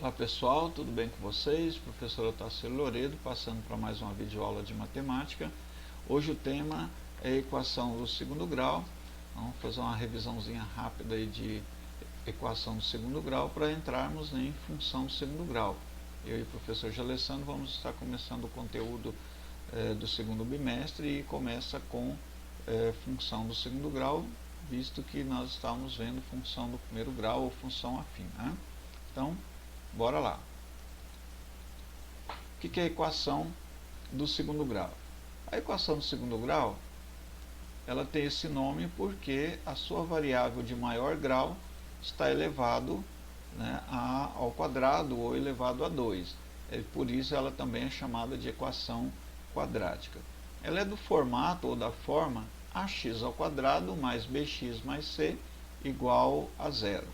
Olá pessoal, tudo bem com vocês? Professor Otávio Loredo, passando para mais uma videoaula de matemática. Hoje o tema é a equação do segundo grau. Vamos fazer uma revisãozinha rápida aí de equação do segundo grau para entrarmos em função do segundo grau. Eu e o professor Alessandro vamos estar começando o conteúdo do segundo bimestre e começa com função do segundo grau, visto que nós estamos vendo função do primeiro grau ou função afim, né? Então, bora lá. O que é a equação do segundo grau? A equação do segundo grau, ela tem esse nome porque a sua variável de maior grau está elevado, né, ao quadrado ou elevado a 2. Por isso ela também é chamada de equação quadrática. Ela é do formato ou da forma ax ao quadrado mais bx mais c igual a zero.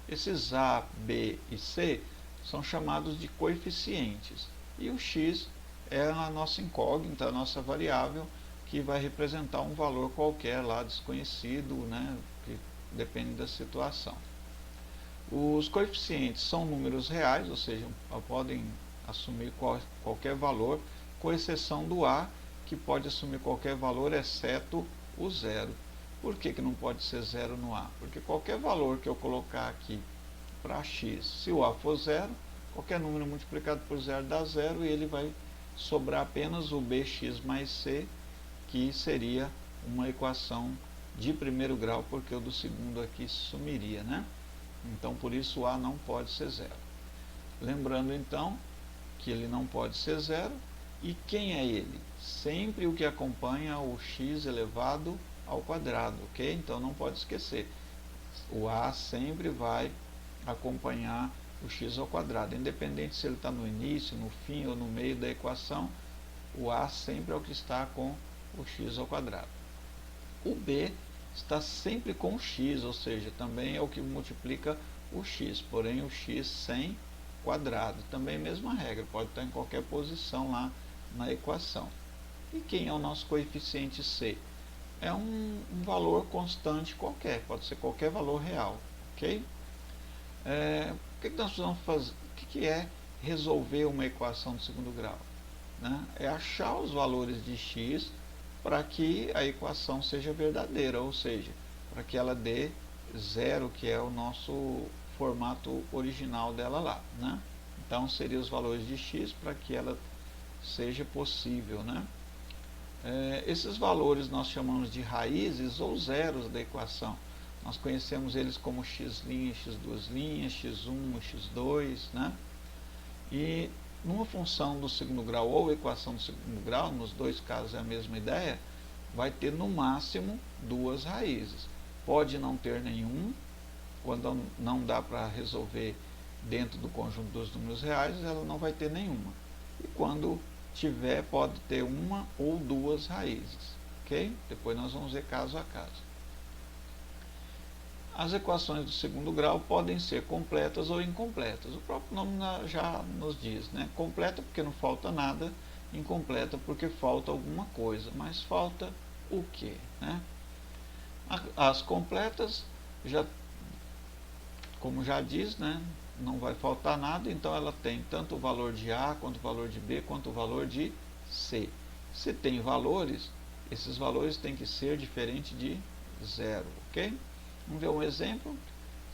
Esses a, b e c são chamados de coeficientes. E o x é a nossa incógnita, a nossa variável, que vai representar um valor qualquer lá desconhecido, né, que depende da situação. Os coeficientes são números reais, ou seja, podem assumir qualquer valor, com exceção do a, que pode assumir qualquer valor, exceto o zero. Por que não pode ser zero no a? Porque qualquer valor que eu colocar aqui para x, se o a for zero, qualquer número multiplicado por zero dá zero e ele vai sobrar apenas o bx mais c, que seria uma equação de primeiro grau, porque o do segundo aqui sumiria, né? Então, por isso o a não pode ser zero. Lembrando então que ele não pode ser zero. E quem é ele? Sempre o que acompanha o x elevado ao quadrado, ok? Então não pode esquecer. O a sempre vai acompanhar o x ao quadrado, independente se ele está no início, no fim ou no meio da equação, o a sempre é o que está com o x ao quadrado. O b está sempre com o x, ou seja, também é o que multiplica o x, porém o x sem quadrado. Também mesma regra, pode estar em qualquer posição lá na equação. E quem é o nosso coeficiente c? É um valor constante qualquer, pode ser qualquer valor real, ok? O que nós vamos fazer? O que é resolver uma equação de segundo grau? Né? É achar os valores de x para que a equação seja verdadeira, ou seja, para que ela dê zero, que é o nosso formato original dela lá, né? Então, seriam os valores de x para que ela seja possível, né? Esses valores nós chamamos de raízes ou zeros da equação. Nós conhecemos eles como x', x2', x1, x2, né? E numa função do segundo grau ou equação do segundo grau, nos dois casos é a mesma ideia, vai ter no máximo duas raízes. Pode não ter nenhum, quando não dá para resolver dentro do conjunto dos números reais, ela não vai ter nenhuma. E quando tiver, pode ter uma ou duas raízes, ok? Depois nós vamos ver caso a caso. As equações do segundo grau podem ser completas ou incompletas. O próprio nome já nos diz, né? Completa porque não falta nada, incompleta porque falta alguma coisa. Mas falta o quê, né? As completas, como já diz, né? Não vai faltar nada, então ela tem tanto o valor de A, quanto o valor de B, quanto o valor de C. Se tem valores, esses valores têm que ser diferentes de zero, ok? Vamos ver um exemplo.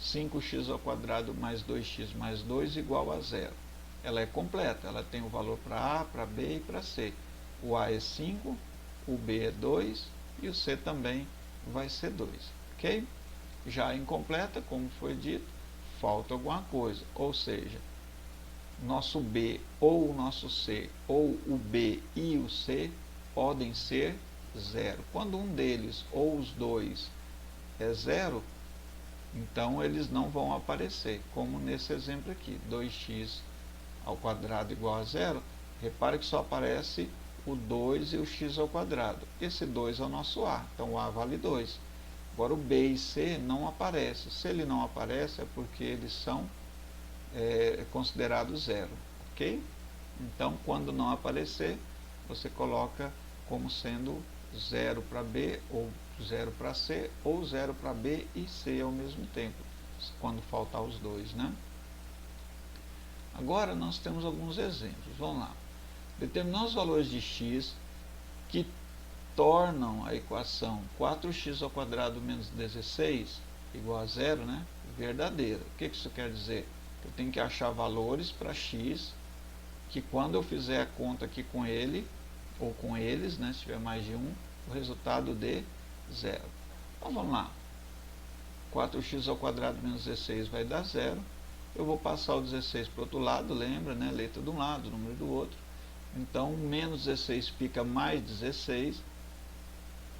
5x ao quadrado mais 2x mais 2 igual a zero. Ela é completa, ela tem o valor para A, para B e para C. O A é 5, o B é 2 e o C também vai ser 2, ok? Já incompleta, como foi dito, falta alguma coisa, ou seja, nosso B ou o nosso C, ou o B e o C podem ser zero. Quando um deles ou os dois é zero, então eles não vão aparecer, como nesse exemplo aqui, 2x ao quadrado igual a zero. Repare que só aparece o 2 e o x ao quadrado. Esse 2 é o nosso A, então o A vale 2. Agora o B e C não aparecem. Se ele não aparece é porque eles são considerados zero, ok? Então, quando não aparecer, você coloca como sendo 0 para B, ou 0 para C, ou 0 para B e C ao mesmo tempo, quando faltar os dois, né? Agora nós temos alguns exemplos. Vamos lá. Determinar os valores de x que tornam a equação 4x² menos 16 igual a zero, né, verdadeira. O que isso quer dizer? Eu tenho que achar valores para x que quando eu fizer a conta aqui com ele, ou com eles, né, se tiver mais de um, o resultado dê zero. Então vamos lá. 4x² menos 16 vai dar zero. Eu vou passar o 16 para o outro lado, lembra, né? Letra de um lado, número do outro. Então, menos 16 fica mais 16.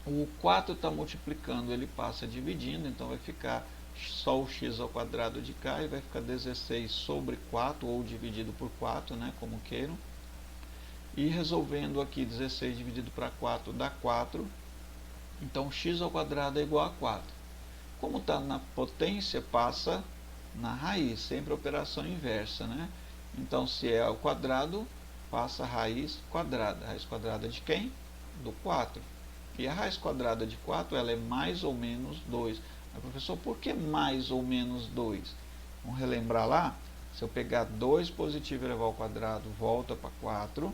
O 4 está multiplicando, ele passa dividindo, então vai ficar só o x² de cá e vai ficar 16 sobre 4, ou dividido por 4, né? Como queiram. E resolvendo aqui, 16 dividido para 4 dá 4. Então, x² é igual a 4. Como está na potência, passa na raiz, sempre operação inversa, né? Então, se é ao quadrado, passa a raiz quadrada. Raiz quadrada de quem? Do 4. E a raiz quadrada de 4, ela é mais ou menos 2. Mas, professor, por que mais ou menos 2? Vamos relembrar lá? Se eu pegar 2 positivo e elevar ao quadrado, volta para 4.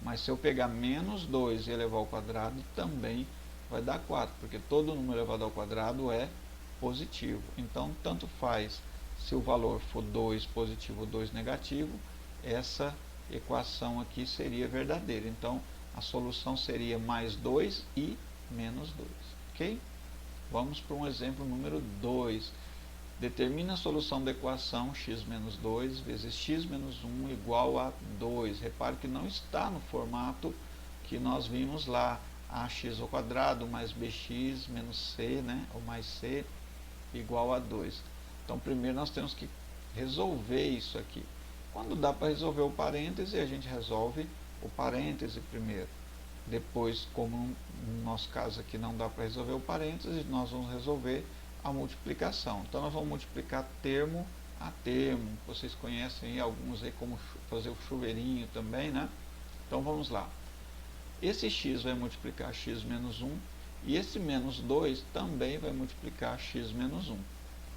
Mas se eu pegar menos 2 e elevar ao quadrado, também vai dar 4. Porque todo número elevado ao quadrado é positivo. Então, tanto faz se o valor for 2 positivo ou 2 negativo, essa equação aqui seria verdadeira. Então, a solução seria mais 2 e menos 2. Ok? Vamos para um exemplo número 2. Determina a solução da equação x menos 2 vezes x menos 1 igual a 2. Repare que não está no formato que nós vimos lá. Ax² mais bx menos c, né? Ou mais c igual a 2. Então, primeiro nós temos que resolver isso aqui. Quando dá para resolver o parêntese, a gente resolve o parêntese primeiro. Depois, como no nosso caso aqui não dá para resolver o parêntese, nós vamos resolver a multiplicação. Então, nós vamos multiplicar termo a termo. Vocês conhecem aí alguns aí como fazer o chuveirinho também, né? Então, vamos lá. Esse x vai multiplicar x menos 1 e esse menos 2 também vai multiplicar x menos 1.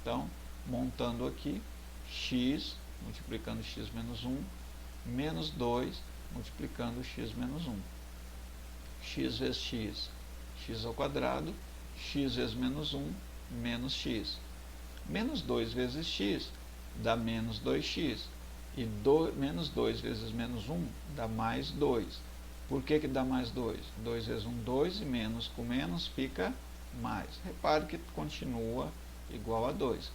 Então, montando aqui, x multiplicando x menos 1, menos 2 multiplicando x menos 1. X vezes x, x², x vezes menos 1, menos x. Menos 2 vezes x dá menos 2x. E menos 2 vezes menos 1 dá mais 2. Por que dá mais 2? 2 vezes 1, 2, e menos com menos fica mais. Repare que continua igual a 2.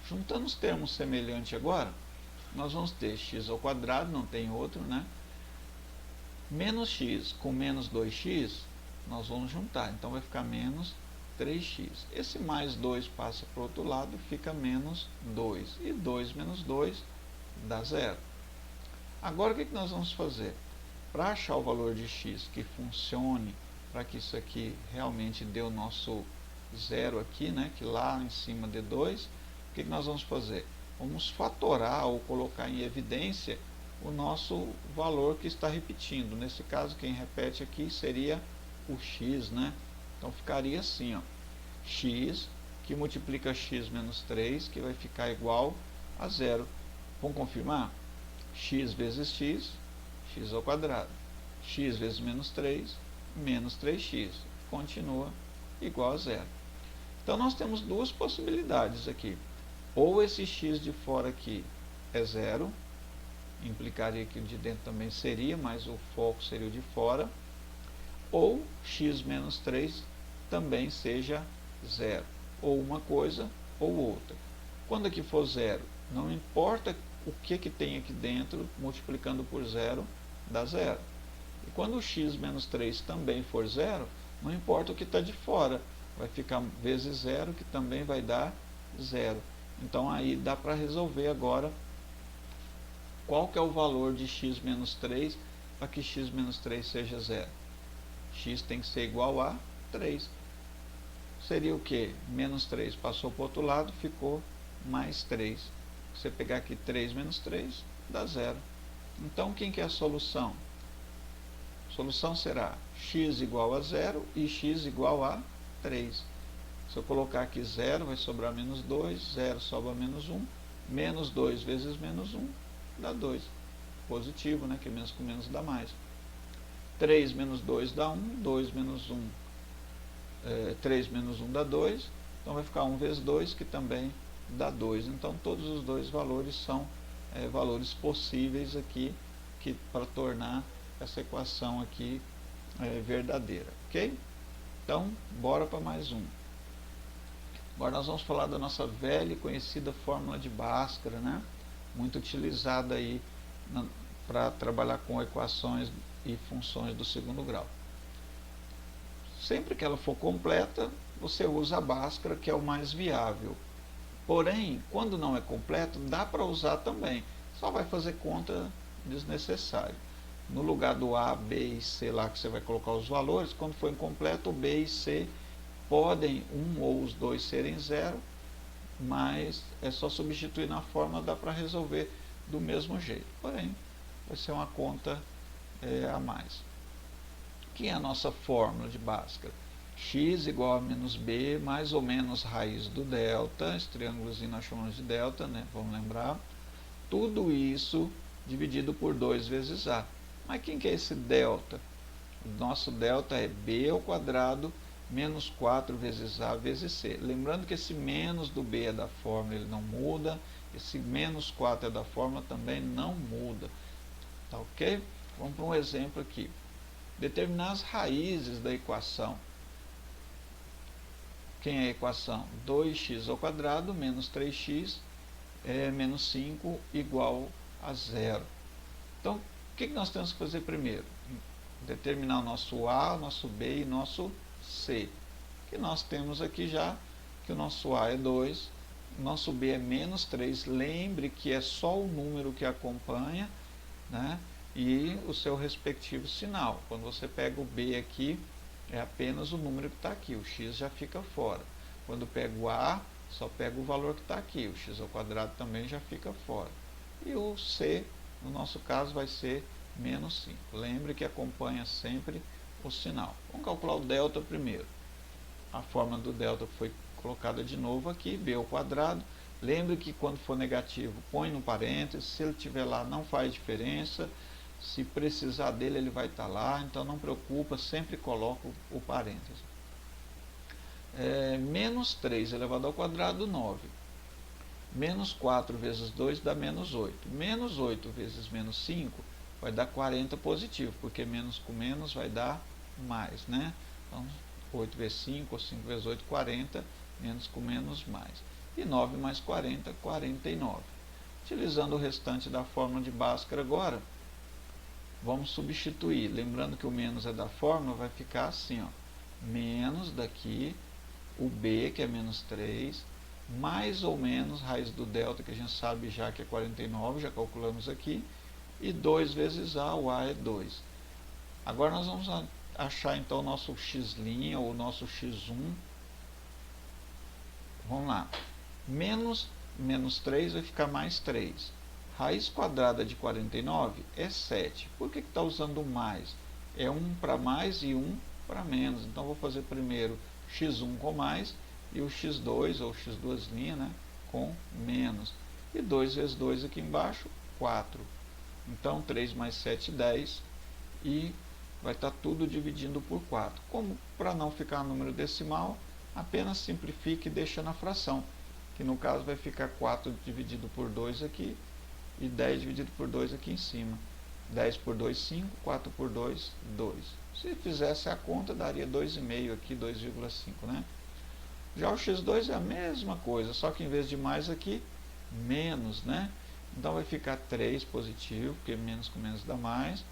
Juntando os termos semelhantes agora, nós vamos ter x², não tem outro, né? Menos x com menos 2x, nós vamos juntar. Então, vai ficar menos 3x. Esse mais 2 passa para o outro lado, fica menos 2. E 2 menos 2 dá 0. Agora, o que nós vamos fazer? Para achar o valor de x que funcione, para que isso aqui realmente dê o nosso zero aqui, né? Que lá em cima dê 2, o que nós vamos fazer? Vamos fatorar ou colocar em evidência o nosso valor que está repetindo. Nesse caso, quem repete aqui seria o x, né? Então, ficaria assim, ó, x que multiplica x menos 3, que vai ficar igual a 0. Vamos confirmar? X vezes x, x². X vezes menos 3, menos 3x. Continua igual a 0. Então, nós temos duas possibilidades aqui. Ou esse x de fora aqui é 0, implicaria que o de dentro também seria, mas o foco seria o de fora. Ou x menos 3 também seja 0. Ou uma coisa ou outra. Quando aqui for 0, não importa o que tem aqui dentro, multiplicando por 0, dá 0. E quando o x menos 3 também for 0, não importa o que está de fora, vai ficar vezes 0, que também vai dar 0. Então, aí dá para resolver agora qual que é o valor de x menos 3 para que x menos 3 seja 0. X tem que ser igual a 3. Seria o que? Menos 3 passou para o outro lado, ficou mais 3. Se você pegar aqui 3 menos 3, dá 0. Então, quem que é a solução? A solução será x igual a 0 e x igual a 3. Se eu colocar aqui 0, vai sobrar menos 2, 0 sobra menos 1, menos 2 vezes menos 1 dá 2. positivo, né, que menos com menos dá mais. 3 menos 2 dá 1, 2 menos 1, 3 menos 1 dá 2, então vai ficar 1 vezes 2, que também dá 2. Então todos os dois valores são valores possíveis aqui para tornar essa equação aqui verdadeira, ok? Então, bora para mais um. Agora nós vamos falar da nossa velha e conhecida fórmula de Bhaskara, né? Muito utilizada aí para trabalhar com equações e funções do segundo grau. Sempre que ela for completa, você usa a Bhaskara, que é o mais viável. Porém, quando não é completo, dá para usar também. Só vai fazer conta desnecessária. No lugar do A, B e C lá que você vai colocar os valores, quando for incompleto, o B e C podem um ou os dois serem zero, mas é só substituir na fórmula, dá para resolver do mesmo jeito. Porém, vai ser uma conta a mais. Que é a nossa fórmula de Bhaskara? X igual a menos B, mais ou menos raiz do delta, esse triângulozinho nós chamamos de delta, né? Vamos lembrar. Tudo isso dividido por 2 vezes A. Mas quem que é esse delta? O nosso delta é B ao quadrado menos 4 vezes A vezes C. Lembrando que esse menos do B é da fórmula, ele não muda. Esse menos 4 é da fórmula, também não muda. Tá ok? Vamos para um exemplo aqui. Determinar as raízes da equação. Quem é a equação? 2x ao quadrado menos 3x menos 5 igual a 0. Então, o que nós temos que fazer primeiro? Determinar o nosso A, o nosso B e o nosso C. Que nós temos aqui já que o nosso A é 2, o nosso B é menos 3. Lembre que é só o número que acompanha, né? E o seu respectivo sinal. Quando você pega o B aqui, é apenas o número que está aqui, o x já fica fora. Quando pega o A, só pega o valor que está aqui, o x ao quadrado também já fica fora. E o C, no nosso caso, vai ser menos 5. Lembre que acompanha sempre o sinal. Vamos calcular o delta primeiro. A fórmula do delta foi colocada de novo aqui, b ao quadrado. Lembre que quando for negativo, põe no parênteses. Se ele estiver lá, não faz diferença. Se precisar dele, ele vai estar lá. Então, não preocupa, sempre coloca o parênteses. Menos 3 elevado ao quadrado, 9. Menos 4 vezes 2 dá menos 8. Menos 8 vezes menos 5 vai dar 40 positivo, porque menos com menos vai dar mais, né? Então, 8 vezes 5, ou 5 vezes 8, 40, menos com menos, mais. E 9 mais 40, 49. Utilizando o restante da fórmula de Bhaskara agora, vamos substituir. Lembrando que o menos é da fórmula, vai ficar assim, ó. Menos daqui, o B, que é menos 3, mais ou menos raiz do delta, que a gente sabe já que é 49, já calculamos aqui, e 2 vezes A, o A é 2. Agora nós vamos achar então o nosso x', ou o nosso x1. Vamos lá. Menos 3 vai ficar mais 3. Raiz quadrada de 49 é 7. Por que está usando mais? É 1 para mais e 1 para menos. Então, vou fazer primeiro x1 com mais e o x2, ou x2', né, com menos. E 2 vezes 2 aqui embaixo, 4. Então, 3 mais 7, 10. E vai estar tudo dividindo por 4. Como para não ficar número decimal, apenas simplifique e deixa na fração. Que no caso vai ficar 4 dividido por 2 aqui e 10 dividido por 2 aqui em cima. 10 por 2, 5, 4 por 2, 2. Se fizesse a conta, daria 2,5 aqui, 2,5, né? Já o x2 é a mesma coisa, só que em vez de mais aqui, menos, né? Então vai ficar 3 positivo, porque menos com menos dá mais.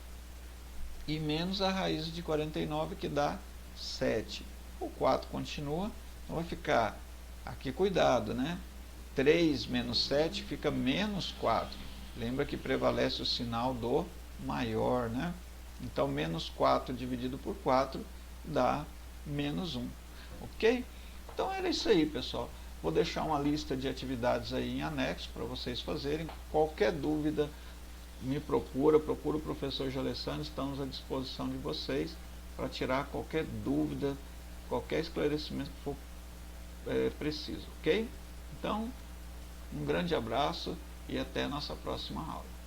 E menos a raiz de 49, que dá 7. O 4 continua, então vai ficar, aqui cuidado, né? 3 menos 7 fica menos 4. Lembra que prevalece o sinal do maior, né? Então, menos 4 dividido por 4 dá menos 1. Ok? Então, era isso aí, pessoal. Vou deixar uma lista de atividades aí em anexo para vocês fazerem. Qualquer dúvida, me procura o professor Jalessandro. Estamos à disposição de vocês para tirar qualquer dúvida, qualquer esclarecimento que for preciso. Ok? Então, um grande abraço e até a nossa próxima aula.